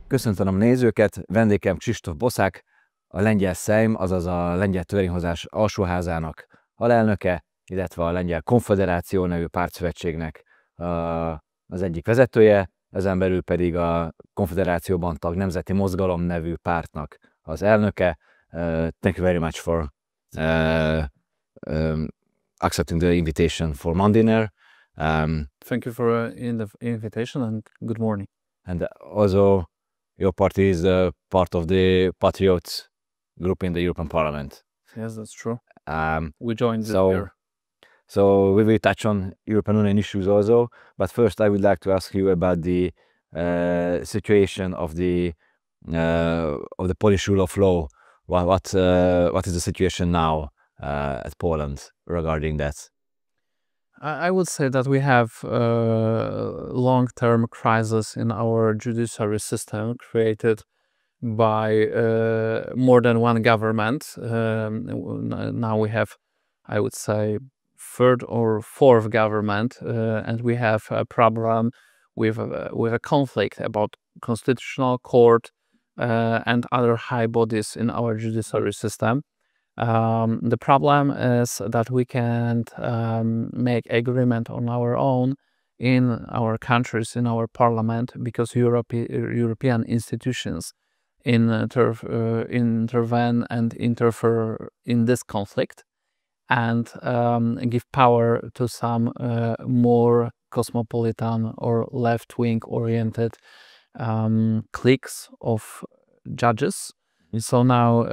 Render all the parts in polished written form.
Köszöntöm a nézőket, vendégem Krzysztof Bosak, a lengyel Szejm, azaz a lengyel törvényhozás alsóházának alelnöke, illetve a lengyel Konföderáció nevű pártszövetségnek az egyik vezetője, ezen belül pedig a Konföderációban tag Nemzeti Mozgalom nevű pártnak az elnöke. Thank you very much for accepting the invitation for Monday dinner. Thank you for the invitation and good morning. And also, your party is part of the Patriots group in the European Parliament. Yes, that's true. We joined this year. So we will touch on European Union issues also, but first I would like to ask you about the situation of the Polish rule of law. What is the situation now at Poland regarding that? I would say that we have a long-term crisis in our judiciary system created by more than one government. Now we have, I would say, third or fourth government, and we have a problem with a conflict about constitutional court and other high bodies in our judiciary system. The problem is that we can't make agreement on our own in our countries, in our parliament, because European institutions intervene and interfere in this conflict and give power to some more cosmopolitan or left-wing oriented cliques of judges. So now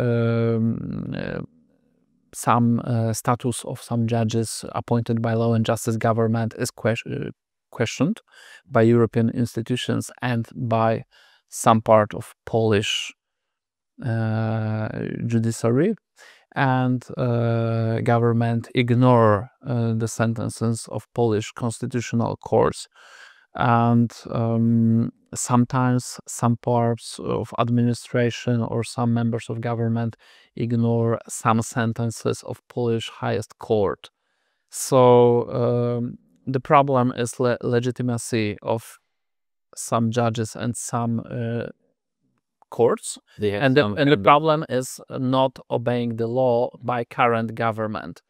some status of some judges appointed by Law and Justice government is questioned by European institutions and by some part of Polish judiciary, and government ignore the sentences of Polish constitutional courts, and sometimes some parts of administration or some members of government ignore some sentences of Polish highest court. So the problem is legitimacy of some judges and some courts, and the problem is not obeying the law by current government.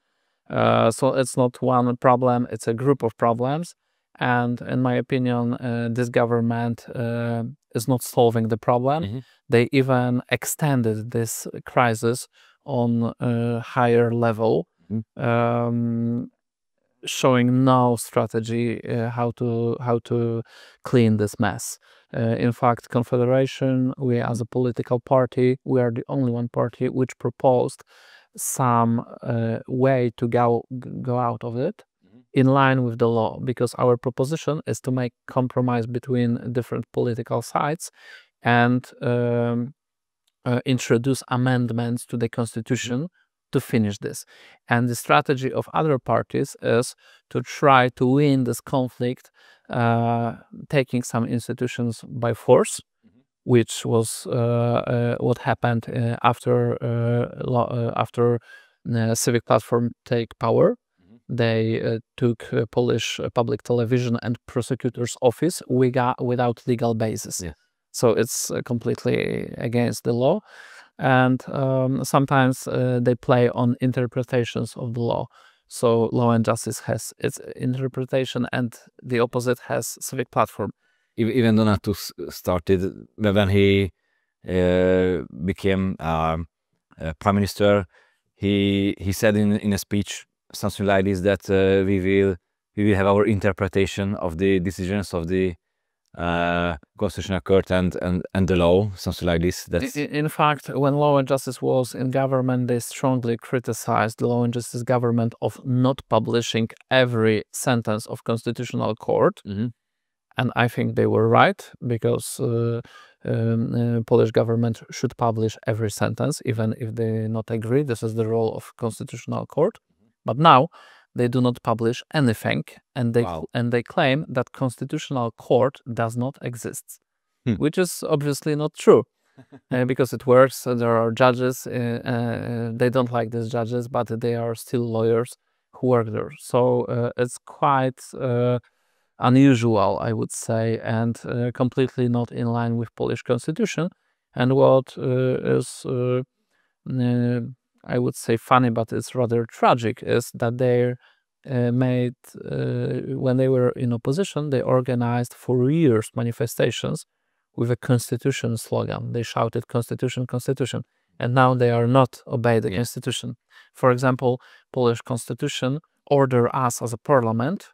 So it's not one problem, it's a group of problems. And in my opinion, this government is not solving the problem. They even extended this crisis on a higher level, showing no strategy how to clean this mess. In fact, Confederation, we as a political party, we are the only one party which proposed some way to go out of it in line with the law, because our proposition is to make compromise between different political sides and introduce amendments to the constitution to finish this. And the strategy of other parties is to try to win this conflict, taking some institutions by force, which was what happened after Civic Platform take power. They took Polish public television and prosecutor's office without legal basis. So it's completely against the law. And sometimes they play on interpretations of the law. So Law and Justice has its interpretation and the opposite has Civic Platform. Even Donald Tusk started, when he became prime minister, he said in a speech something like this, that we will have our interpretation of the decisions of the Constitutional Court and the law, something like this. In fact, when Law and Justice was in government, they strongly criticized the Law and Justice government of not publishing every sentence of Constitutional Court. And I think they were right, because Polish government should publish every sentence, even if they not agree. This is the role of Constitutional Court. But now they do not publish anything, and they claim that Constitutional Court does not exist, which is obviously not true, because it works. There are judges, they don't like these judges, but they are still lawyers who work there. So it's quite unusual, I would say, and completely not in line with Polish constitution. And what is, I would say, funny, but it's rather tragic, is that they made, when they were in opposition, they organized for years manifestations with a constitution slogan. They shouted "Constitution, Constitution," and now they are not obey the constitution. For example, Polish constitution order us as a parliament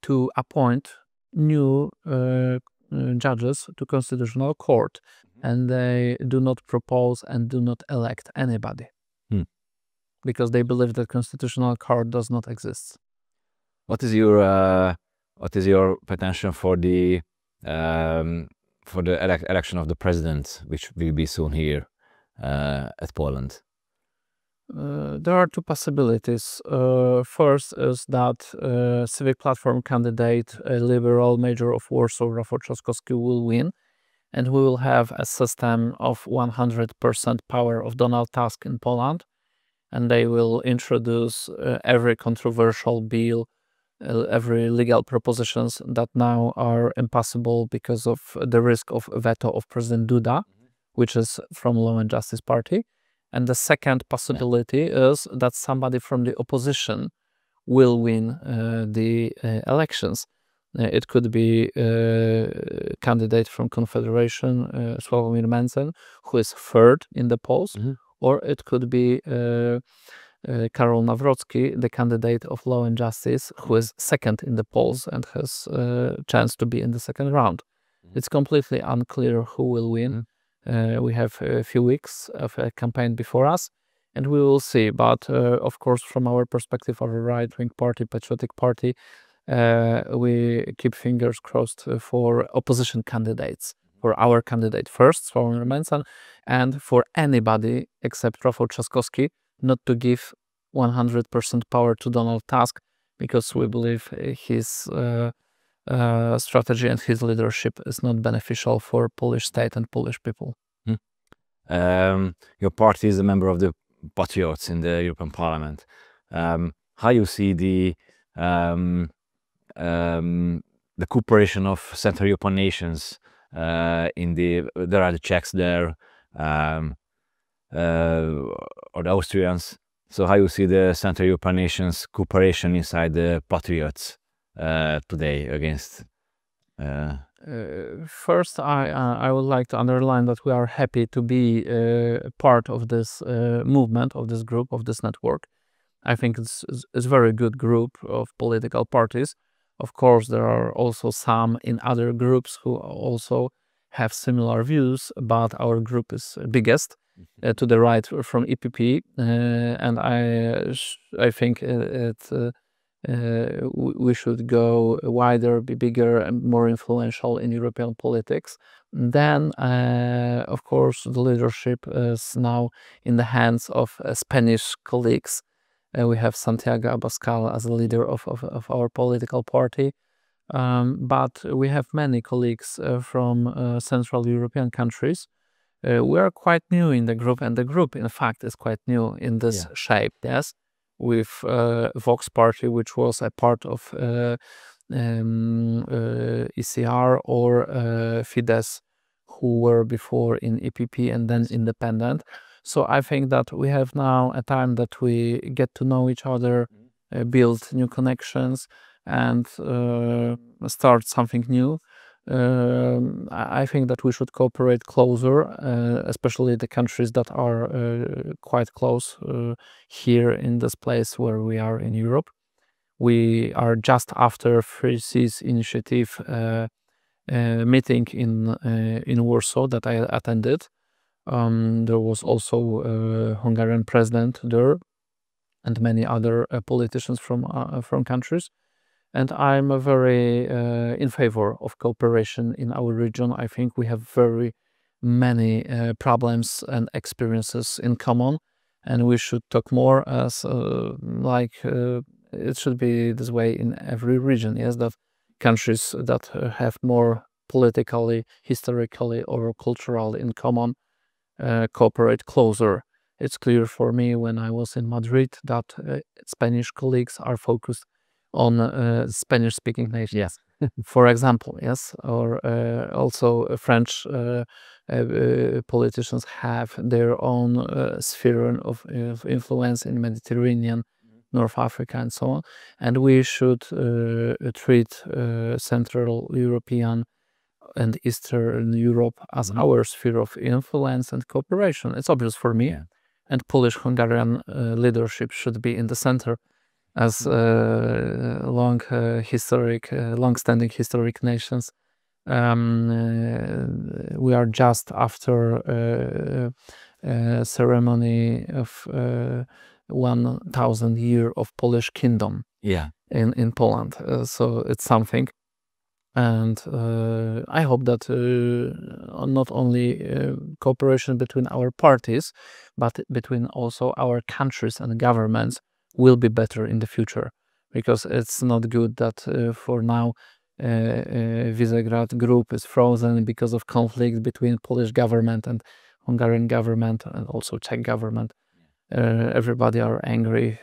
to appoint new judges to constitutional court, and they do not propose and do not elect anybody because they believe that constitutional court does not exist. What is your potential for the election of the president, which will be soon here at Poland? There are two possibilities. First is that Civic Platform candidate, a liberal mayor of Warsaw, Rafał Trzaskowski, will win, and we will have a system of 100% power of Donald Tusk in Poland, and they will introduce every controversial bill, every legal propositions that now are impossible because of the risk of veto of President Duda, which is from Law and Justice Party. And the second possibility is that somebody from the opposition will win the elections. It could be a candidate from Conföderáció, Sławomir Mencen, who is third in the polls, or it could be Karol Nawrocki, the candidate of Law and Justice, who is second in the polls and has a chance to be in the second round. It's completely unclear who will win. We have a few weeks of a campaign before us, and we will see. But of course, from our perspective of a right-wing party, patriotic party, we keep fingers crossed for opposition candidates. For our candidate first, Sławomir Mencen, and for anybody except Rafał Trzaskowski, not to give 100% power to Donald Tusk, because we believe his strategy and his leadership is not beneficial for Polish state and Polish people. Your party is a member of the Patriots in the European Parliament. How you see the cooperation of Central European nations? There are the Czechs there, or the Austrians. So how you see the Central European nations cooperation inside the Patriots today against? First, I would like to underline that we are happy to be part of this movement, of this group, of this network. I think it's a very good group of political parties. Of course, there are also some in other groups who also have similar views, but our group is biggest to the right from EPP, and I think we should go wider, be bigger and more influential in European politics. Then, of course, the leadership is now in the hands of Spanish colleagues. We have Santiago Abascal as a leader of our political party, but we have many colleagues from Central European countries. We are quite new in the group, and the group, in fact, is quite new in this shape, yes, with Vox Party, which was a part of ECR, or Fidesz, who were before in EPP and then independent. So I think that we have now a time that we get to know each other, build new connections, and start something new. I think that we should cooperate closer, especially the countries that are quite close here in this place where we are in Europe. We are just after Free Seas Initiative meeting in Warsaw that I attended. There was also a Hungarian president there and many other politicians from countries. And I'm very in favor of cooperation in our region. I think we have very many problems and experiences in common, and we should talk more as it should be this way in every region. Yes, that countries that have more politically, historically, or culturally in common cooperate closer. It's clear for me when I was in Madrid that Spanish colleagues are focused on Spanish-speaking nations. Yes. For example, yes, or also French politicians have their own sphere of influence in Mediterranean, North Africa, and so on. And we should treat Central European and Eastern Europe as our sphere of influence and cooperation. It's obvious for me. Yeah. And Polish-Hungarian leadership should be in the center as long-standing historic nations. We are just after a ceremony of 1,000 years of Polish kingdom in Poland. So it's something. And I hope that not only cooperation between our parties, but between also our countries and governments will be better in the future, because it's not good that for now Visegrad group is frozen because of conflict between Polish government and Hungarian government and also Czech government. Everybody are angry.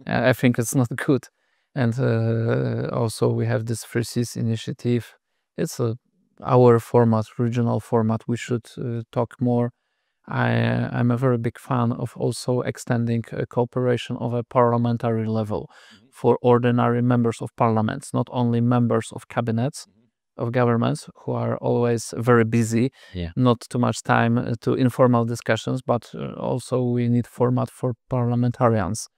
I think it's not good. And also we have this Free Seas initiative. It's our format, regional format. We should talk more. I'm a very big fan of also extending cooperation of a parliamentary level for ordinary members of parliaments, not only members of cabinets of governments who are always very busy, not too much time to informal discussions, but also we need format for parliamentarians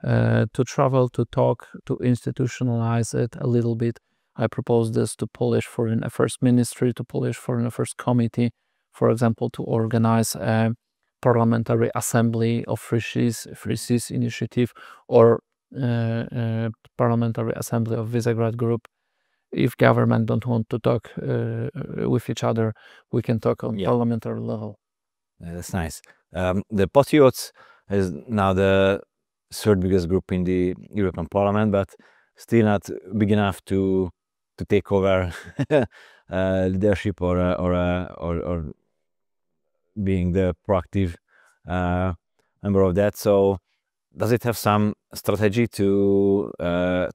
to travel, to talk, to institutionalize it a little bit. I propose this to Polish Foreign Affairs Ministry, to Polish Foreign Affairs Committee, for example, to organize a parliamentary assembly of Free Seas initiative, or parliamentary assembly of Visegrad group. If government don't want to talk with each other, we can talk on parliamentary level. That's nice. The Patriots is now the third biggest group in the European Parliament, but still not big enough to take over leadership or being the proactive member of that. So does it have some strategy to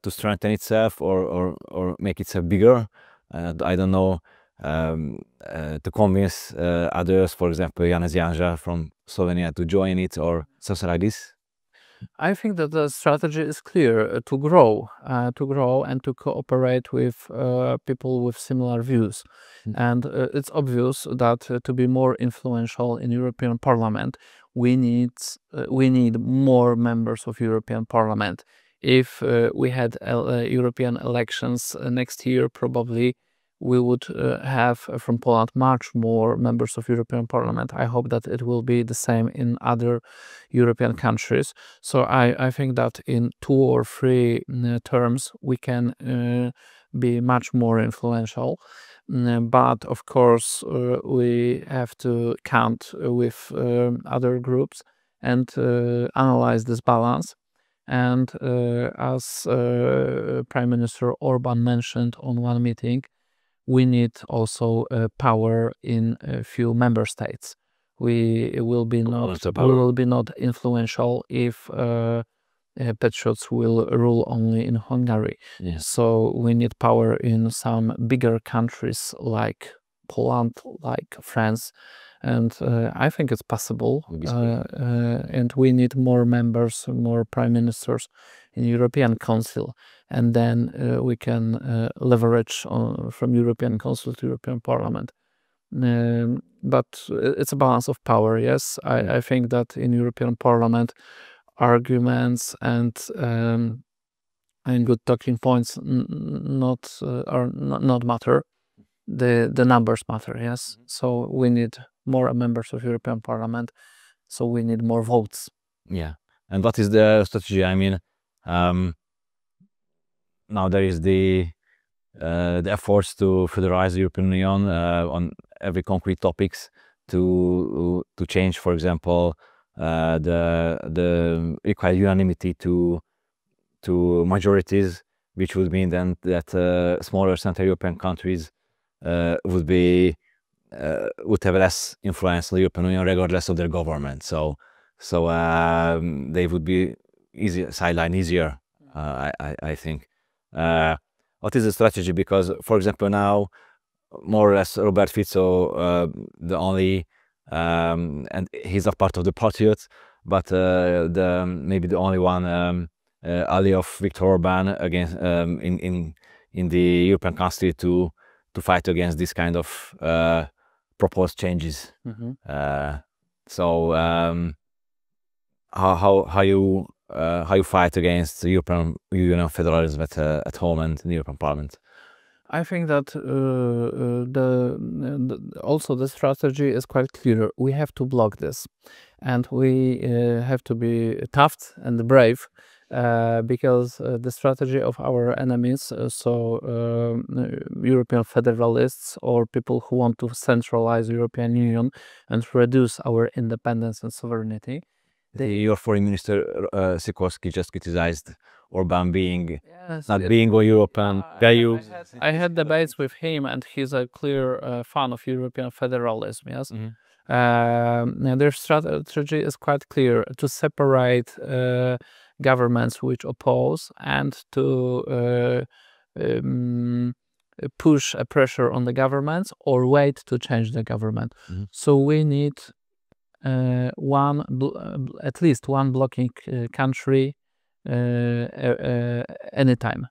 strengthen itself or make itself bigger? I don't know, to convince others, for example, Janez Janša from Slovenia, to join it or something like this? I think that the strategy is clear: to grow and to cooperate with people with similar views. And it's obvious that to be more influential in European Parliament, we need more members of European Parliament. If we had European elections next year, probably we would have from Poland much more members of European Parliament. I hope that it will be the same in other European countries. So I think that in 2 or 3 terms we can be much more influential. But of course we have to count with other groups and analyze this balance. And as Prime Minister Orban mentioned on one meeting, we need also power in a few member states. We will be not influential if patriots will rule only in Hungary. So we need power in some bigger countries like Poland, like France, and I think it's possible. And we need more members, more prime ministers in European Council, and then we can leverage from European Council to European Parliament. But it's a balance of power. Yes, I think that in European Parliament, arguments and good talking points not matter. The numbers matter. Yes, so we need more members of European Parliament. So we need more votes. Yeah, and what is the strategy? I mean, now there is the efforts to federalize the European Union on every concrete topics to change, for example, the required unanimity to majorities, which would mean then that smaller Central European countries would have less influence on the European Union regardless of their government. So they would be sidelined easier I think. What is the strategy? Because, for example, now more or less Robert Fico, the only, and he's a part of the Patriots, but maybe the only one ally of Viktor Orban against in the European Council to fight against this kind of proposed changes. So how you fight against the European Union federalism at home and in the European Parliament? I think that also the strategy is quite clear. We have to block this, and we have to be tough and brave, because the strategy of our enemies, European federalists or people who want to centralize the European Union and reduce our independence and sovereignty. Your foreign minister Sikorski just criticized Orban being not being a European value. I had debates with him, and he's a clear fan of European federalism. Yes, their strategy is quite clear: to separate governments which oppose and to push a pressure on the governments or wait to change the government. So we need at least one blocking country anytime,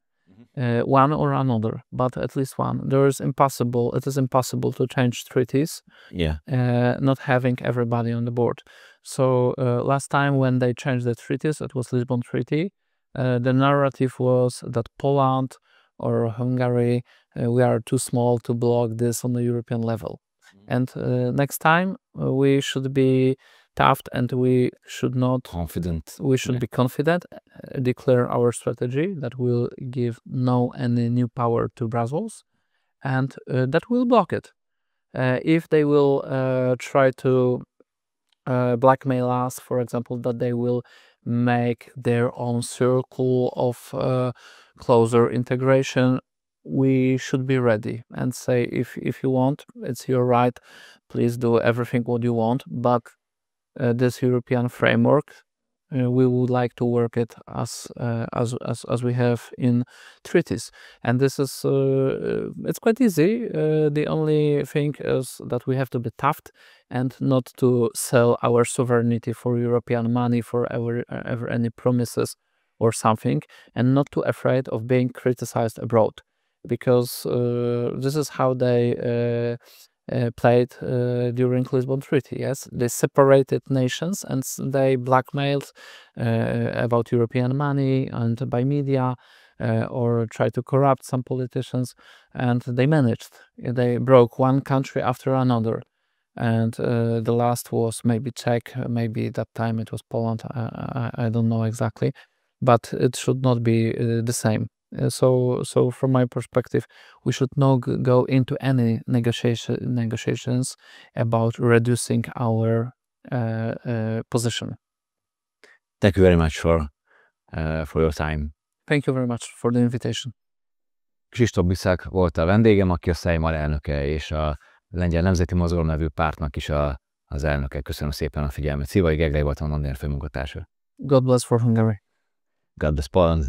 one or another, but at least one. It is impossible to change treaties, not having everybody on the board. So last time when they changed the treaties, it was Lisbon Treaty. The narrative was that Poland or Hungary, we are too small to block this on the European level. And next time we should be tough, and we should not confident. We should be confident, declare our strategy that will give any new power to Brussels, and that will block it. If they will try to blackmail us, for example, that they will make their own circle of closer integration, we should be ready and say, if you want, it's your right, please do everything what you want, but this European framework, we would like to work it as we have in treaties. And this is it's quite easy. The only thing is that we have to be tough and not to sell our sovereignty for European money, for ever any promises or something, and not too afraid of being criticized abroad. Because this is how they played during Lisbon Treaty. Yes, they separated nations and they blackmailed about European money and by media, or tried to corrupt some politicians, and they managed. They broke one country after another, and the last was maybe Czech, maybe that time it was Poland. I don't know exactly, but it should not be the same. So from my perspective, we should not go into any negotiations about reducing our position. Thank you very much for your time. Thank you very much for the invitation. Krzysztof Bosak volt a vendégem, aki a Szejm alelnöke és a Lengyel Nemzeti Mozgalom nevű pártnak is az elnöke. Köszönöm szépen a figyelmet. Szilvay Gergely volt a Magyar főmunkatársa. God bless for Hungary. God bless Poland.